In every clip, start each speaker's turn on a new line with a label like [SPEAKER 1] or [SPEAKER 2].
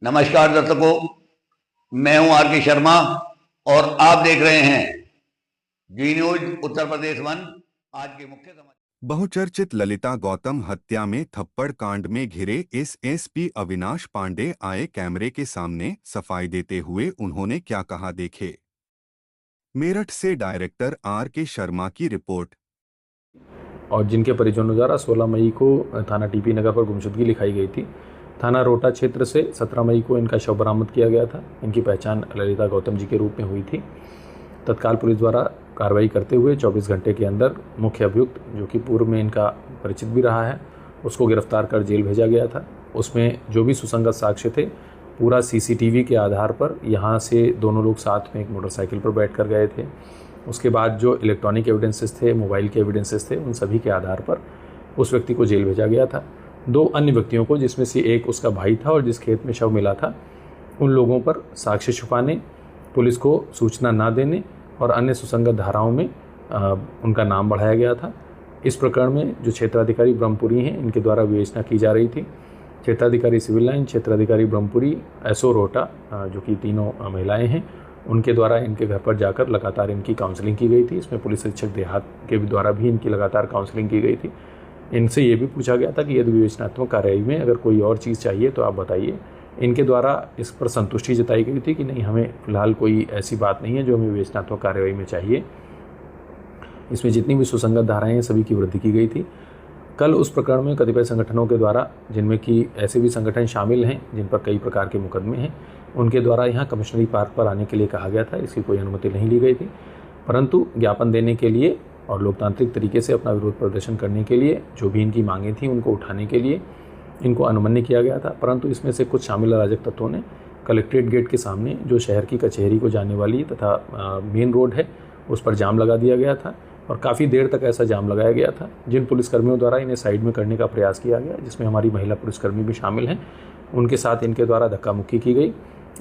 [SPEAKER 1] नमस्कार दर्शकों, मैं हूं आर के शर्मा और आप देख रहे हैं जी न्यूज उत्तर प्रदेश वन। आज के मुख्य समाचार।
[SPEAKER 2] बहुचर्चित ललिता गौतम हत्या में थप्पड़ कांड में घिरे एसएसपी अविनाश पांडे आए कैमरे के सामने। सफाई देते हुए उन्होंने क्या कहा, देखे। मेरठ से डायरेक्टर आर के शर्मा की रिपोर्ट।
[SPEAKER 3] और जिनके परिजनों द्वारा 16 मई को थाना टीपी नगर पर गुमशुदगी लिखाई गई थी। थाना रोटा क्षेत्र से 17 मई को इनका शव बरामद किया गया था। इनकी पहचान ललिता गौतम जी के रूप में हुई थी। तत्काल पुलिस द्वारा कार्रवाई करते हुए 24 घंटे के अंदर मुख्य अभियुक्त, जो कि पूर्व में इनका परिचित भी रहा है, उसको गिरफ्तार कर जेल भेजा गया था। उसमें जो भी सुसंगत साक्ष्य थे, पूरा सीसीटीवी के आधार पर यहाँ से दोनों लोग साथ में एक मोटरसाइकिल पर बैठ कर गए थे। उसके बाद जो इलेक्ट्रॉनिक एविडेंसेस थे, मोबाइल के एविडेंसेस थे, उन सभी के आधार पर उस व्यक्ति को जेल भेजा गया था। 2 अन्य व्यक्तियों को, जिसमें से एक उसका भाई था और जिस खेत में शव मिला था, उन लोगों पर साक्ष्य छुपाने, पुलिस को सूचना ना देने और अन्य सुसंगत धाराओं में उनका नाम बढ़ाया गया था। इस प्रकरण में जो क्षेत्राधिकारी ब्रह्मपुरी हैं, इनके द्वारा विवेचना की जा रही थी। क्षेत्राधिकारी सिविल लाइन, क्षेत्राधिकारी ब्रह्मपुरी, एसओ रोटा, जो कि तीनों महिलाएं हैं, उनके द्वारा इनके घर पर जाकर लगातार इनकी काउंसलिंग की गई थी। इसमें पुलिस अधीक्षक देहात के द्वारा भी इनकी लगातार काउंसलिंग की गई थी। इनसे ये भी पूछा गया था कि यदि विवेचनात्मक कार्रवाई में अगर कोई और चीज़ चाहिए तो आप बताइए। इनके द्वारा इस पर संतुष्टि जताई गई थी कि नहीं, हमें फिलहाल कोई ऐसी बात नहीं है जो हमें विवेचनात्मक कार्रवाई में चाहिए। इसमें जितनी भी सुसंगत धाराएं हैं, सभी की वृद्धि की गई थी। कल उस प्रकरण में कतिपय संगठनों के द्वारा, जिनमें कि ऐसे भी संगठन शामिल हैं जिन पर कई प्रकार के मुकदमे हैं, उनके द्वारा यहाँ कमिश्नरी पार्क पर आने के लिए कहा गया था। इसकी कोई अनुमति नहीं ली गई थी, परंतु ज्ञापन देने के लिए और लोकतांत्रिक तरीके से अपना विरोध प्रदर्शन करने के लिए, जो भी इनकी मांगें थी उनको उठाने के लिए इनको अनुमन्य किया गया था। परंतु इसमें से कुछ शामिल अराजक तत्वों ने कलेक्ट्रेट गेट के सामने, जो शहर की कचहरी को जाने वाली तथा मेन रोड है, उस पर जाम लगा दिया गया था और काफ़ी देर तक ऐसा जाम लगाया गया था। जिन पुलिसकर्मियों द्वारा इन्हें साइड में करने का प्रयास किया गया, जिसमें हमारी महिला पुलिसकर्मी भी शामिल हैं, उनके साथ इनके द्वारा धक्का मुक्की की गई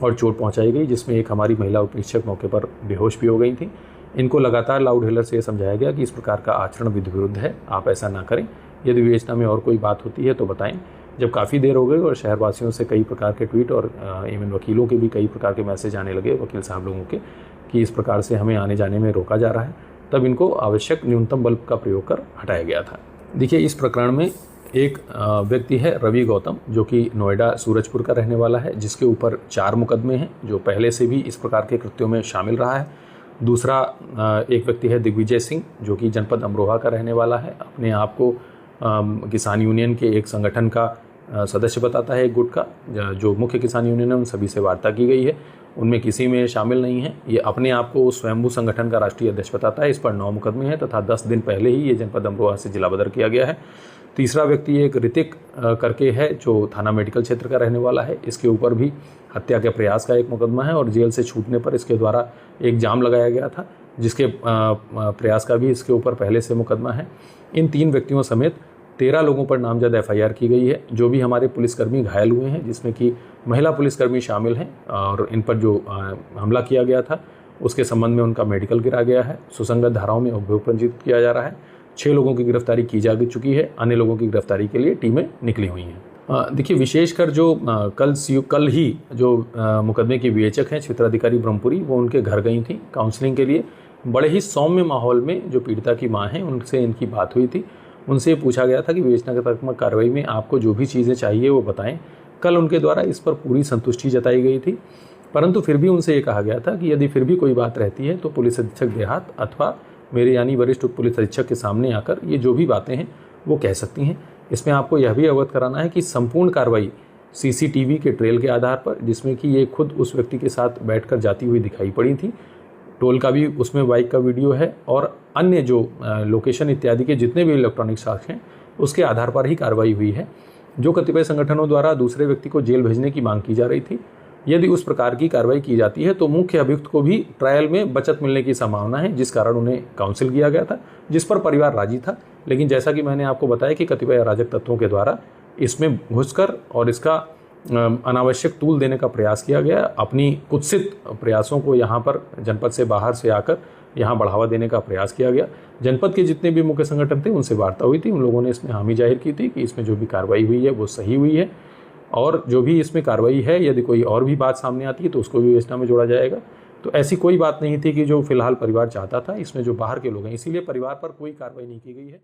[SPEAKER 3] और चोट पहुंचाई गई, जिसमें एक हमारी महिला उपरीक्षक मौके पर बेहोश भी हो गई थी। इनको लगातार लाउड हेलर से ये समझाया गया कि इस प्रकार का आचरण विधि विरुद्ध है, आप ऐसा ना करें। यदि विवेचना में और कोई बात होती है तो बताएं। जब काफ़ी देर हो गई और शहरवासियों से कई प्रकार के ट्वीट और इवन वकीलों के भी कई प्रकार के मैसेज आने लगे, वकील साहब लोगों के, कि इस प्रकार से हमें आने जाने में रोका जा रहा है, तब इनको आवश्यक न्यूनतम बल का प्रयोग कर हटाया गया था। देखिए, इस प्रकरण में एक व्यक्ति है रवि गौतम, जो कि नोएडा सूरजपुर का रहने वाला है, जिसके ऊपर 4 मुकदमे हैं, जो पहले से भी इस प्रकार के कृत्यों में शामिल रहा है। दूसरा एक व्यक्ति है दिग्विजय सिंह, जो कि जनपद अमरोहा का रहने वाला है। अपने आप को किसान यूनियन के एक संगठन का सदस्य बताता है, एक गुट का। जो मुख्य किसान यूनियन है, उन सभी से वार्ता की गई है, उनमें किसी में शामिल नहीं है। ये अपने आप को स्वयंभू संगठन का राष्ट्रीय अध्यक्ष बताता है। इस पर 9 मुकदमे हैं तथा 10 दिन पहले ही ये जनपद अमरोहा से जिला बदर किया गया है। तीसरा व्यक्ति एक ऋतिक करके है, जो थाना मेडिकल क्षेत्र का रहने वाला है। इसके ऊपर भी हत्या के प्रयास का एक मुकदमा है और जेल से छूटने पर इसके द्वारा एक जाम लगाया गया था, जिसके प्रयास का भी इसके ऊपर पहले से मुकदमा है। इन 3 व्यक्तियों समेत 13 लोगों पर नामजद एफआईआर की गई है। जो भी हमारे पुलिसकर्मी घायल हुए हैं, जिसमें कि महिला पुलिसकर्मी शामिल हैं, और इन पर जो हमला किया गया था उसके संबंध में उनका मेडिकल गिरा गया है। सुसंगत धाराओं में अभियोग पंजीकृत किया जा रहा है। 6 लोगों की गिरफ्तारी की जा चुकी है। अन्य लोगों की गिरफ्तारी के लिए टीमें निकली हुई हैं। देखिए, विशेषकर जो कल ही जो मुकदमे की विवेचक हैं क्षेत्राधिकारी ब्रह्मपुरी, वो उनके घर गई थी काउंसलिंग के लिए। बड़े ही सौम्य माहौल में जो पीड़िता की माँ है, उनसे इनकी बात हुई थी। उनसे पूछा गया था कि विवेचनात्मक कार्रवाई में आपको जो भी चीज़ें चाहिए वो बताएं। कल उनके द्वारा इस पर पूरी संतुष्टि जताई गई थी, परंतु फिर भी उनसे ये कहा गया था कि यदि फिर भी कोई बात रहती है तो पुलिस अधीक्षक देहात अथवा मेरे यानी वरिष्ठ पुलिस अधीक्षक के सामने आकर ये जो भी बातें हैं वो कह सकती हैं। इसमें आपको यह भी अवगत कराना है कि संपूर्ण कार्रवाई सीसीटीवी के ट्रेल के आधार पर, जिसमें कि ये खुद उस व्यक्ति के साथ बैठकर जाती हुई दिखाई पड़ी थी, टोल का भी उसमें बाइक का वीडियो है, और अन्य जो लोकेशन इत्यादि के जितने भी इलेक्ट्रॉनिक साक्ष्य हैं उसके आधार पर ही कार्रवाई हुई है। जो कतिपय संगठनों द्वारा दूसरे व्यक्ति को जेल भेजने की मांग की जा रही थी, यदि उस प्रकार की कार्रवाई की जाती है तो मुख्य अभियुक्त को भी ट्रायल में बचत मिलने की संभावना है, जिस कारण उन्हें काउंसिल किया गया था, जिस पर परिवार राजी था। लेकिन जैसा कि मैंने आपको बताया कि कतिपय अराजक तत्वों के द्वारा इसमें घुसकर और इसका अनावश्यक तूल देने का प्रयास किया गया। अपनी कुत्सित प्रयासों को यहाँ पर जनपद से बाहर से आकर यहाँ बढ़ावा देने का प्रयास किया गया। जनपद के जितने भी मुख्य संगठन थे उनसे वार्ता हुई थी, उन लोगों ने इसमें हामी जाहिर की थी कि इसमें जो भी कार्रवाई हुई है वो सही हुई है और जो भी इसमें कार्रवाई है, यदि कोई और भी बात सामने आती है तो उसको भी विवेचना में जोड़ा जाएगा। तो ऐसी कोई बात नहीं थी कि जो फिलहाल परिवार चाहता था, इसमें जो बाहर के लोग हैं, इसीलिए परिवार पर कोई कार्रवाई नहीं की गई है।